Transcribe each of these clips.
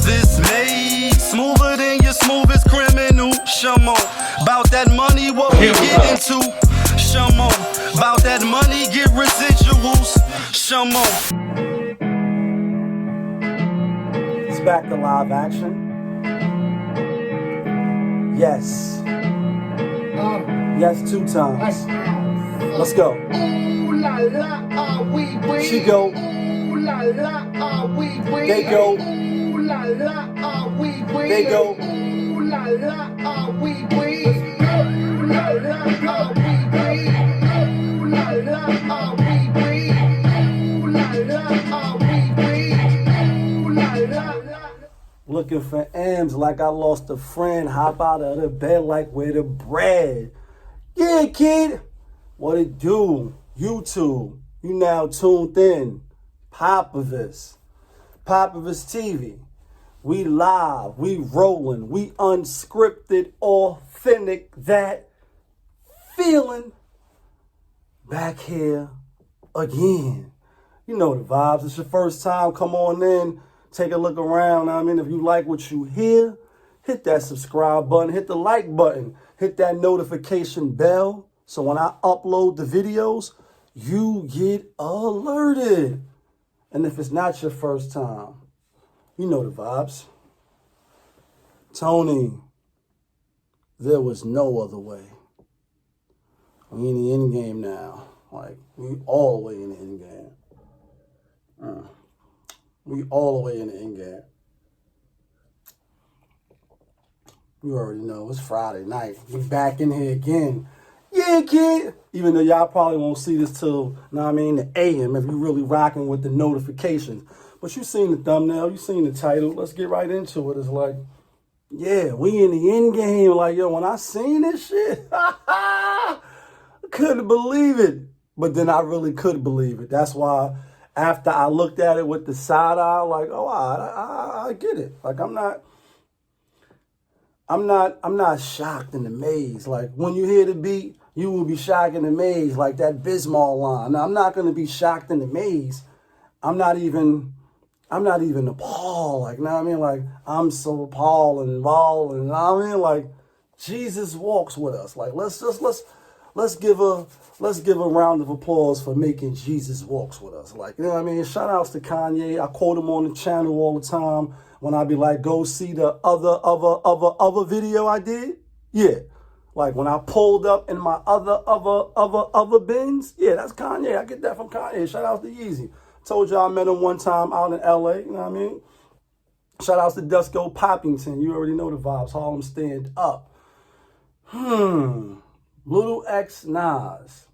this made smoother than your smoothest criminal. Shamo, about that money, what we get into. Shamo, about that money, get residuals. Shamo. It's back to live action. Yes. Yes, 2 times. Let's go. She go. They go. They go. Looking for M's like I lost a friend. Hop out of the bed like where the bread. Yeah, kid. What it do? YouTube. You now tuned in. POPAVIST. POPAVIST TV. We live. We rolling. We unscripted, authentic. That feeling. Back here again. You know the vibes. It's your first time. Come on in. Take a look around. I mean, if you like what you hear, hit that subscribe button. Hit the like button. Hit that notification bell. So when I upload the videos, you get alerted. And if it's not your first time, you know the vibes. Tony, there was no other way. We in the end game now. Like, we all the way in the end game. We all the way in the end game. You already know, it's Friday night. We back in here again. Yeah, kid. Even though y'all probably won't see this till, the AM, if you really rocking with the notifications. But you seen the thumbnail, you seen the title. Let's get right into it. It's like, yeah, we in the end game. Like, yo, when I seen this shit, I couldn't believe it. But then I really could believe it. That's why after I looked at it with the side eye, like, oh, I get it. Like, I'm not shocked and amazed. Like, when you hear the beat, you will be shocked and amazed, like that Bismarck line. Now, I'm not going to be shocked and amazed. I'm not even appalled. Like, you know what I mean? Like, I'm so appalled and involved. And you know what I mean? Like, Jesus walks with us. Like, let's give a round of applause for making Jesus walks with us. Like, you know what I mean? Shout outs to Kanye. I quote him on the channel all the time when I be like, go see the other video I did. Yeah. Like when I pulled up in my other bins. Yeah, that's Kanye. I get that from Kanye. Shout outs to Yeezy. Told y'all I met him one time out in LA. You know what I mean? Shout outs to Dusko Poppington. You already know the vibes. Harlem stand up. Little X Nas.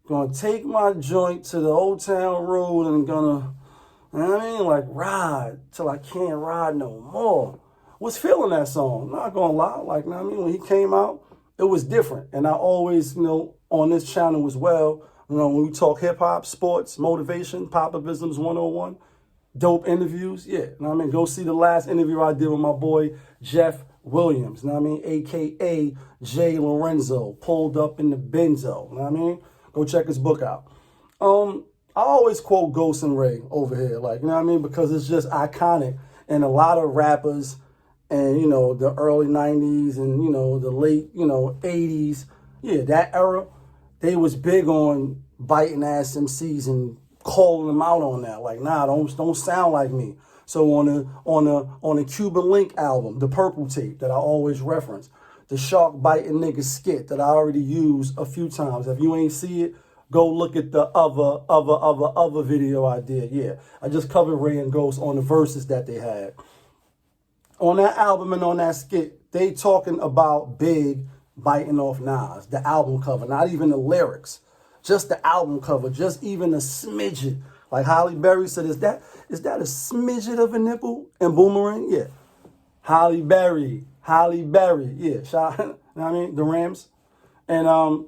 Gonna take my joint to the Old Town Road and gonna, you know what I mean? Like ride till I can't ride no more. Was feeling that song, not gonna lie. Like, you know what I mean? When he came out, it was different. And I always, on this channel as well, when we talk hip hop, sports, motivation, Popavisms 101, dope interviews. Yeah, you know what I mean? Go see the last interview I did with my boy, Jeff Williams, you know what I mean? AKA Jay Lorenzo, pulled up in the benzo, you know what I mean? Go check his book out. I always quote Ghost and Ray over here, like, you know what I mean? Because it's just iconic. And a lot of rappers and, the early 90s and, the late, 80s, yeah, that era, they was big on biting ass MCs and calling them out on that. Like, nah, don't sound like me. So on a Cuban Link album, the Purple Tape that I always reference, the Shark Biting Nigga skit that I already used a few times. If you ain't see it, go look at the other video I did. Yeah, I just covered Ray and Ghost on the verses that they had. On that album and on that skit, they talking about Big biting off Nas, the album cover, not even the lyrics, just the album cover, just even a smidget. Like Halle Berry said, is that a smidget of a nipple? And Boomerang, yeah. Halle Berry, yeah. Shout, you know what I mean? The Rams. And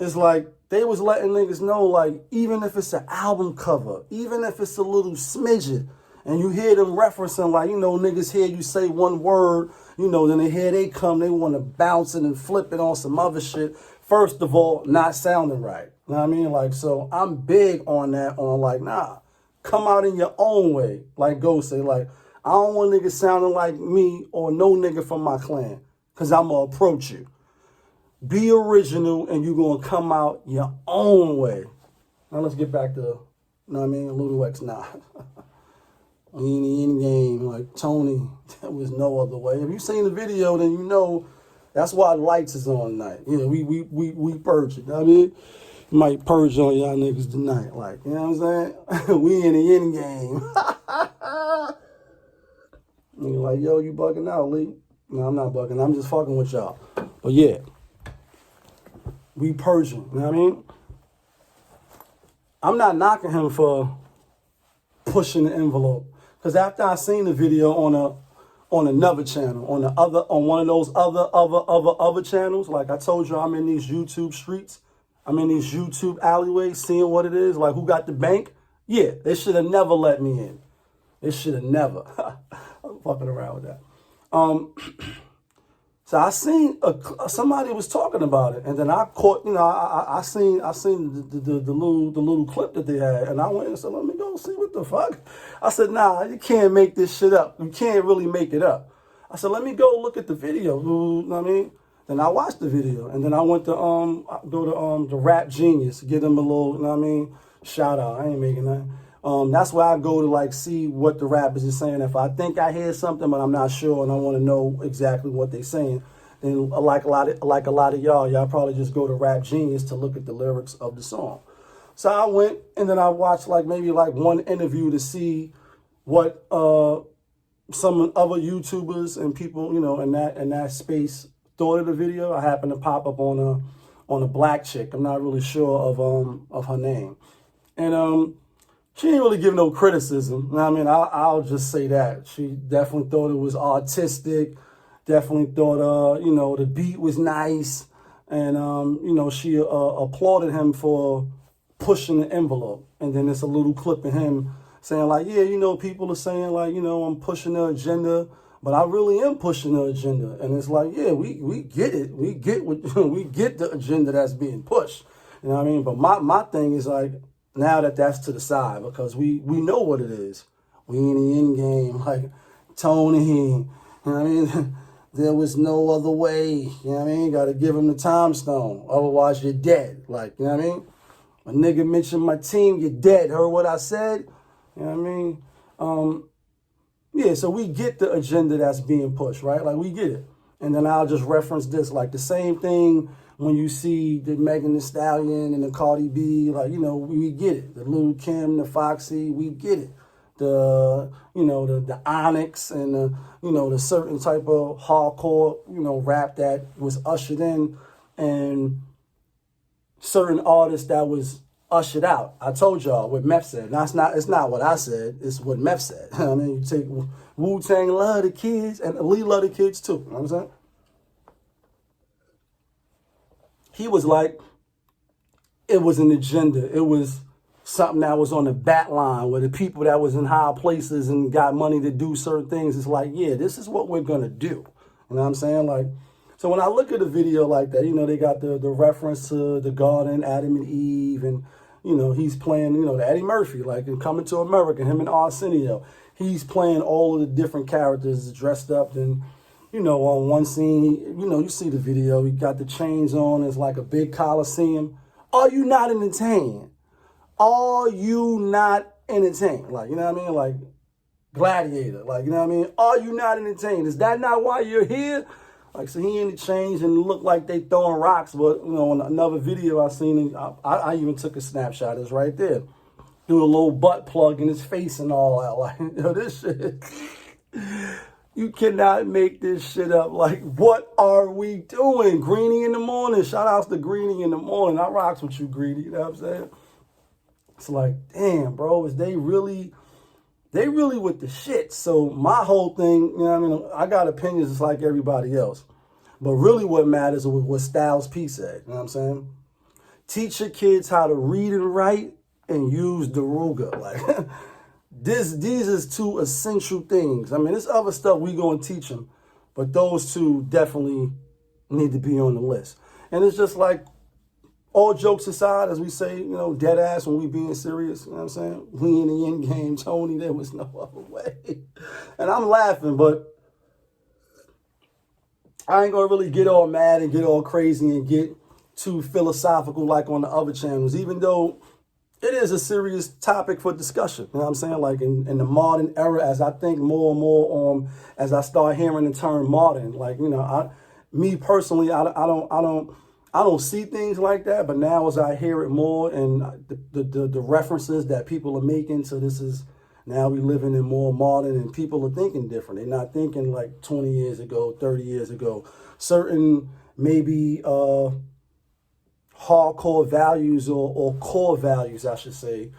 it's like they was letting niggas know, like, even if it's an album cover, even if it's a little smidget, and you hear them referencing, like, niggas hear you say one word, then they come, they want to bounce it and flip it on some other shit. First of all, not sounding right. You know what I mean? Like, so I'm big on that, on like, nah, come out in your own way. Like Ghost say, like, I don't want niggas sounding like me or no nigga from my clan, because I'm going to approach you. Be original, and you're going to come out your own way. Now let's get back to, you know what I mean, Little X Nah. In the end game, like Tony, there was no other way. If you seen the video, then you know that's why lights is on tonight. You know, we purge it. You know what I mean? You might purge on y'all niggas tonight. Like, you know what I'm saying? We in the end game. Nigga like, yo, you bugging out, Lee. No, I'm not bugging. I'm just fucking with y'all. But yeah, we purging. You know what I mean? I'm not knocking him for pushing the envelope. Because after I seen the video on another channel, on one of those other channels, like I told you, I'm in these YouTube streets. I'm in these YouTube alleyways, seeing what it is, like who got the bank. Yeah, they should have never let me in. They should have never. I'm fucking around with that. So I seen somebody was talking about it, and then I caught, you know, I seen the little clip that they had, and I went and said, let me go see what the fuck. I said, nah, you can't make this shit up. You can't really make it up. I said, let me go look at the video. You know what I mean? Then I watched the video, and then I went to go to the Rap Genius, give them a little, you know what I mean, shout out. I ain't making that. That's where I go to like see what the rappers is saying. If I think I hear something, but I'm not sure, and I want to know exactly what they're saying, then like a lot of y'all probably just go to Rap Genius to look at the lyrics of the song. So I went, and then I watched maybe one interview to see what some other YouTubers and people, you know, in that space thought of the video. I happened to pop up on a black chick. I'm not really sure of her name, and she didn't really give no criticism. I mean, I'll just say that she definitely thought it was artistic. Definitely thought you know, the beat was nice, and you know, she applauded him for pushing the envelope. And then there's a little clip of him saying like, yeah, you know, people are saying like, you know, I'm pushing the agenda, but I really am pushing the agenda. And it's like, yeah, we get it. We get we get the agenda that's being pushed. You know what I mean? But my thing is like, now that's to the side, because we know what it is. We in the end game, like Tony, you know what I mean? There was no other way, you know what I mean? Got to give him the time stone, otherwise you're dead. Like, you know what I mean? A nigga mentioned my team, you're dead. Heard what I said? You know what I mean? Yeah, so we get the agenda that's being pushed, right? Like, we get it. And then I'll just reference this, like the same thing when you see the Megan Thee Stallion and the Cardi B, like, you know, we get it. The Lil Kim, the Foxy, we get it. The, you know, the Onyx and the, you know, the certain type of hardcore, you know, rap that was ushered in, and certain artists that was ushered out. I told y'all what Meth said. Now, it's not what I said, it's what Meth said. I mean, you take Wu-Tang love the kids, and Lee love the kids too. You know what I'm saying? He was like, it was an agenda. It was something that was on the back line, where the people that was in high places and got money to do certain things, it's like, yeah, this is what we're going to do. You know what I'm saying? Like, so when I look at a video like that, you know, they got the reference to the garden, Adam and Eve, and, you know, he's playing, you know, the Eddie Murphy, like in Coming to America, him and Arsenio. He's playing all of the different characters dressed up, and, you know, on one scene, you know, you see the video, he got the chains on, it's like a big coliseum. Are you not entertained? Are you not entertained? Like, you know what I mean? Like Gladiator, like, you know what I mean? Are you not entertained? Is that not why you're here? Like, so he in the chains and look like they throwing rocks, but, you know, in another video I seen, I even took a snapshot, it's right there. Do a little butt plug in his face and all that. Like, you know, this shit, you cannot make this shit up. Like, what are we doing? Greenie in the morning. Shout outs to Greenie in the morning. I rocks with you, Greenie, you know what I'm saying? It's like, damn, bro, is they really with the shit. So my whole thing, you know what I mean? I got opinions just like everybody else. But really what matters is what Styles P said, you know what I'm saying? Teach your kids how to read and write and use Daruga. Like, these is two essential things. I mean, there's other stuff we gonna teach them, but those two definitely need to be on the list. And it's just like, all jokes aside, as we say, you know, dead ass when we being serious, you know what I'm saying? We in the end game, Tony, there was no other way. And I'm laughing, but I ain't gonna really get all mad and get all crazy and get too philosophical like on the other channels, even though it is a serious topic for discussion. You know what I'm saying? Like in the modern era, as I think more and more as I start hearing the term modern, like, you know, me personally, I don't see things like that, but now as I hear it more and the references that people are making, so this is, now we living in more modern and people are thinking different. They're not thinking like 20 years ago, 30 years ago. Certain maybe hardcore values or core values, I should say,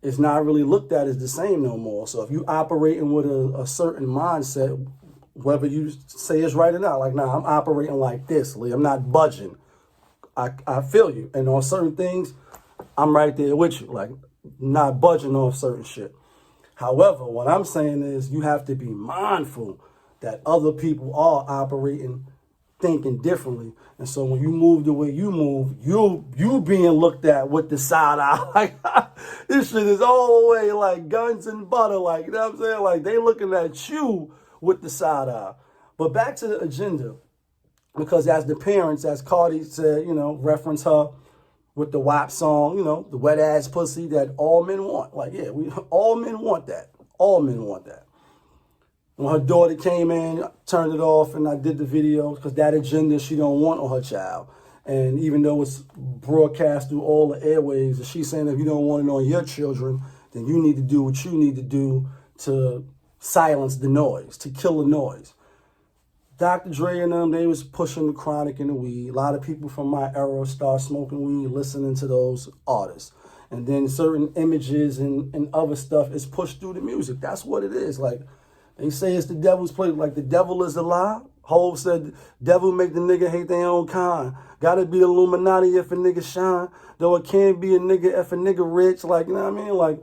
is not really looked at as the same no more. So if you operating with a certain mindset, whether you say it's right or not, like, nah, I'm operating like this, Lee. I'm not budging. I feel you. And on certain things, I'm right there with you, like not budging off certain shit. However, what I'm saying is you have to be mindful that other people are operating, thinking differently. And so when you move the way you move, you being looked at with the side eye. Like, this shit is all the way like guns and butter. Like, you know what I'm saying? Like, they looking at you with the side eye. But back to the agenda. Because as the parents, as Cardi said, you know, reference her with the WAP song, you know, the wet ass pussy that all men want. Like, yeah, all men want that. All men want that. When her daughter came in, I turned it off and I did the video because that agenda she don't want on her child. And even though it's broadcast through all the airwaves, she's saying if you don't want it on your children, then you need to do what you need to do to silence the noise, to kill the noise. Dr. Dre and them, they was pushing the chronic and the weed. A lot of people from my era start smoking weed, listening to those artists. And then certain images and other stuff is pushed through the music. That's what it is. Like, they say it's the devil's play. Like, the devil is a lie. Hov said, devil make the nigga hate their own kind. Gotta be Illuminati if a nigga shine. Though it can't be a nigga if a nigga rich. Like, you know what I mean? Like,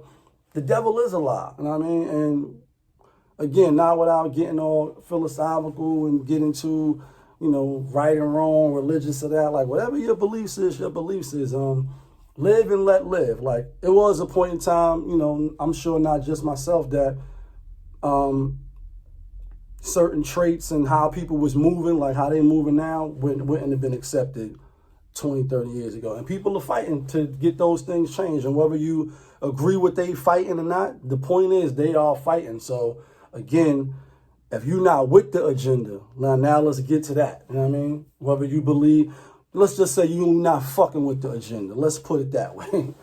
the devil is a lie. You know what I mean? And again, not without getting all philosophical and getting to, you know, right and wrong, religious or that. Like, whatever your beliefs is, your beliefs is. Live and let live. Like, it was a point in time, you know, I'm sure not just myself, that certain traits and how people was moving, like how they moving now, wouldn't have been accepted 20, 30 years ago. And people are fighting to get those things changed. And whether you agree with they fighting or not, the point is they are fighting. So again, if you're not with the agenda, now let's get to that. You know what I mean? Whether you believe, let's just say you're not fucking with the agenda. Let's put it that way.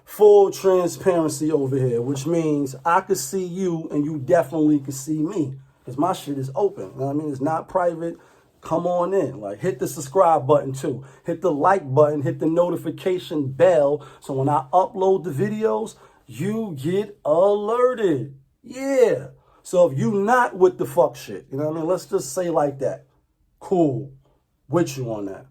Full transparency over here, which means I could see you and you definitely could see me. Because my shit is open. You know what I mean? It's not private. Come on in. Like, hit the subscribe button too. Hit the like button. Hit the notification bell. So when I upload the videos, you get alerted. Yeah. So if you not with the fuck shit, you know what I mean? Let's just say like that. Cool. With you on that.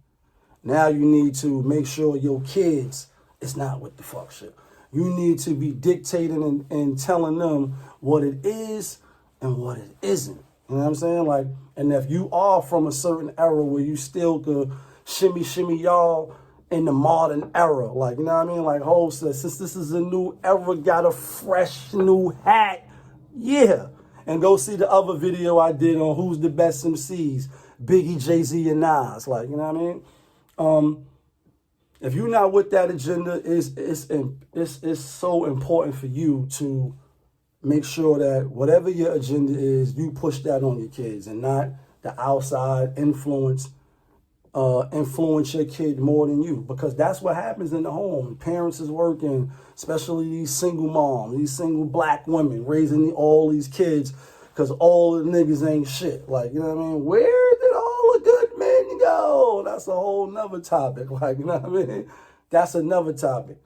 Now you need to make sure your kids is not with the fuck shit. You need to be dictating and telling them what it is and what it isn't. You know what I'm saying? Like, and if you are from a certain era where you still could shimmy y'all in the modern era, like, you know what I mean? Like Hov says, since this is a new era, got a fresh new hat. Yeah. And go see the other video I did on who's the best MCs, Biggie, Jay-Z, and Nas. Like, you know what I mean? If you're not with that agenda, it's so important for you to make sure that whatever your agenda is, you push that on your kids and not the outside influence your kid more than you. Because that's what happens in the home. Parents is working, especially these single moms, these single black women raising all these kids because all the niggas ain't shit. Like, you know what I mean? Where did all the good men go? That's a whole nother topic. Like, you know what I mean? That's another topic.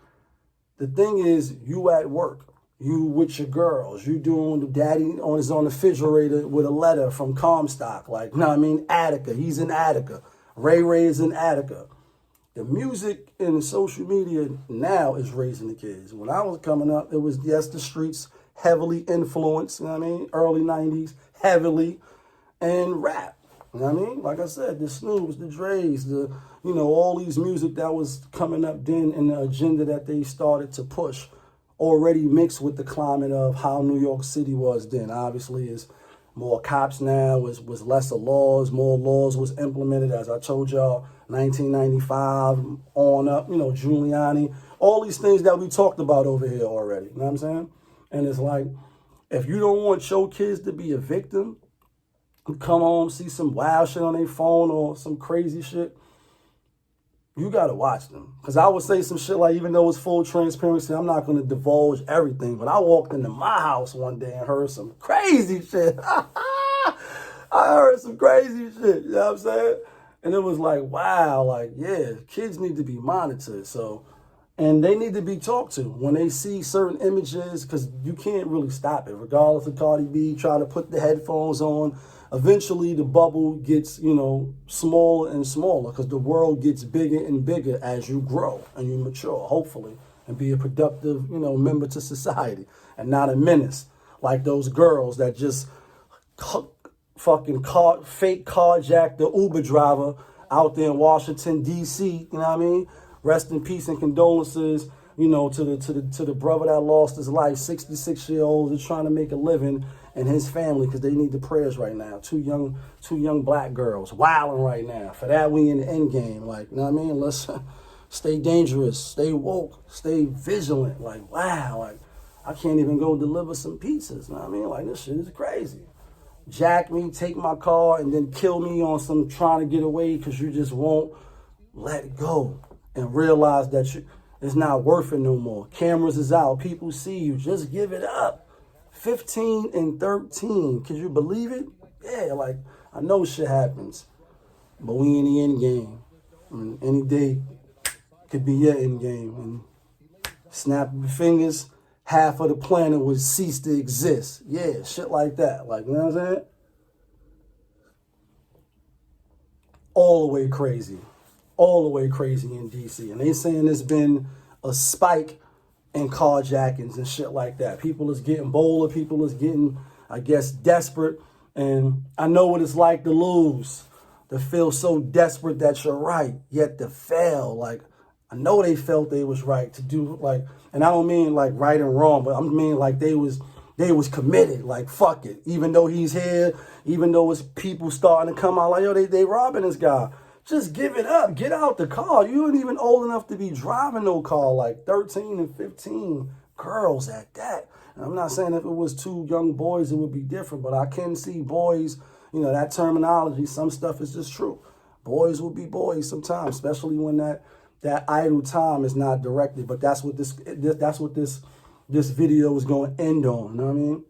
The thing is, you at work. You with your girls, you doing the daddy is on the refrigerator with a letter from Comstock. Like, you know what I mean? Attica, he's in Attica. Ray is in Attica. The music and the social media now is raising the kids. When I was coming up, it was, yes, the streets heavily influenced, you know what I mean? Early 90s, heavily, and rap. You know what I mean? Like I said, the Snoops, the Dre's, the, you know, all these music that was coming up then and the agenda that they started to push already mixed with the climate of how New York City was then. Obviously, it's more cops now, was lesser laws, more laws was implemented, as I told y'all, 1995 on up, you know, Giuliani, all these things that we talked about over here already, you know what I'm saying? And it's like, if you don't want your kids to be a victim, come home, see some wild shit on their phone or some crazy shit, you got to watch them. Because I would say some shit like, even though it's full transparency, I'm not going to divulge everything. But I walked into my house one day and heard some crazy shit. I heard some crazy shit, you know what I'm saying? And it was like, wow, like, yeah, kids need to be monitored. So, and they need to be talked to when they see certain images, because you can't really stop it. Regardless of Cardi B, try to put the headphones on. Eventually, the bubble gets, you know, smaller and smaller because the world gets bigger and bigger as you grow and you mature, hopefully, and be a productive, you know, member to society and not a menace like those girls that just fucking fake carjacked the Uber driver out there in Washington, D.C., you know what I mean? Rest in peace and condolences, you know, to the brother that lost his life, 66-year-old, is trying to make a living, and his family, because they need the prayers right now. Two young black girls wilding right now. For that, we in the end game. Like, you know what I mean? Let's stay dangerous, stay woke, stay vigilant. Like, wow, like, I can't even go deliver some pizzas. You know what I mean? Like, this shit is crazy. Jack me, take my car, and then kill me on some trying to get away because you just won't let go and realize that it's not worth it no more. Cameras is out. People see you. Just give it up. 15 and 13. Can you believe it? Yeah, like, I know shit happens, but we in the end game. I mean, any day could be your end game. And snap your fingers, half of the planet would cease to exist. Yeah, shit like that. Like, you know what I'm saying? All the way crazy. All the way crazy in D.C. And they saying there's been a spike and carjackings and shit like that. People is getting bolder. People is getting, I guess, desperate. And I know what it's like to lose, to feel so desperate that you're right, yet to fail. Like, I know they felt they was right to do, like, and I don't mean like right and wrong, but I mean like they was committed, like, fuck it. Even though he's here, even though it's people starting to come out like, yo, they robbing this guy. Just give it up. Get out the car. You ain't even old enough to be driving no car, like 13 and 15 girls at that. And I'm not saying if it was two young boys, it would be different, but I can see boys, you know, that terminology, some stuff is just true. Boys will be boys sometimes, especially when that idle time is not directed. But that's what this video is going to end on, you know what I mean?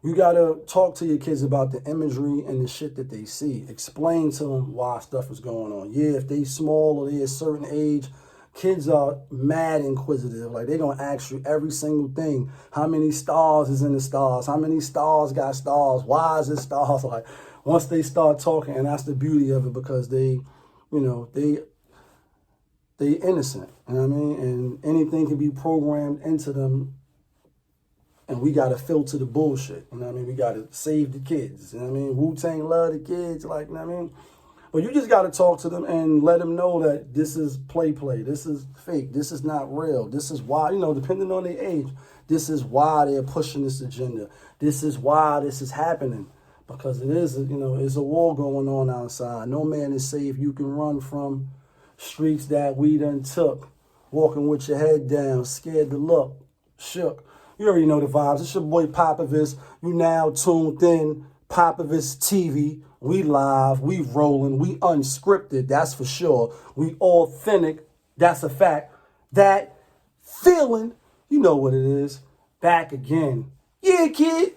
You got to talk to your kids about the imagery and the shit that they see. Explain to them why stuff is going on. Yeah, if they small or they a certain age, kids are mad inquisitive. Like, they're going to ask you every single thing. How many stars is in the stars? How many stars got stars? Why is it stars? Like, once they start talking, and that's the beauty of it, because they, you know, they innocent. You know what I mean? And anything can be programmed into them. And we got to filter the bullshit, you know what I mean? We got to save the kids, you know what I mean? Wu-Tang love the kids, like, you know what I mean? But you just got to talk to them and let them know that this is play. This is fake. This is not real. This is why, you know, depending on their age, this is why they're pushing this agenda. This is why this is happening. Because it is, you know, it's a war going on outside. No man is safe. You can run from streets that we done took, walking with your head down, scared to look, shook. You already know the vibes. It's your boy POPAVIST. You now tuned in. POPAVIST TV. We live. We rolling. We unscripted. That's for sure. We authentic. That's a fact. That feeling, you know what it is. Back again. Yeah, kid.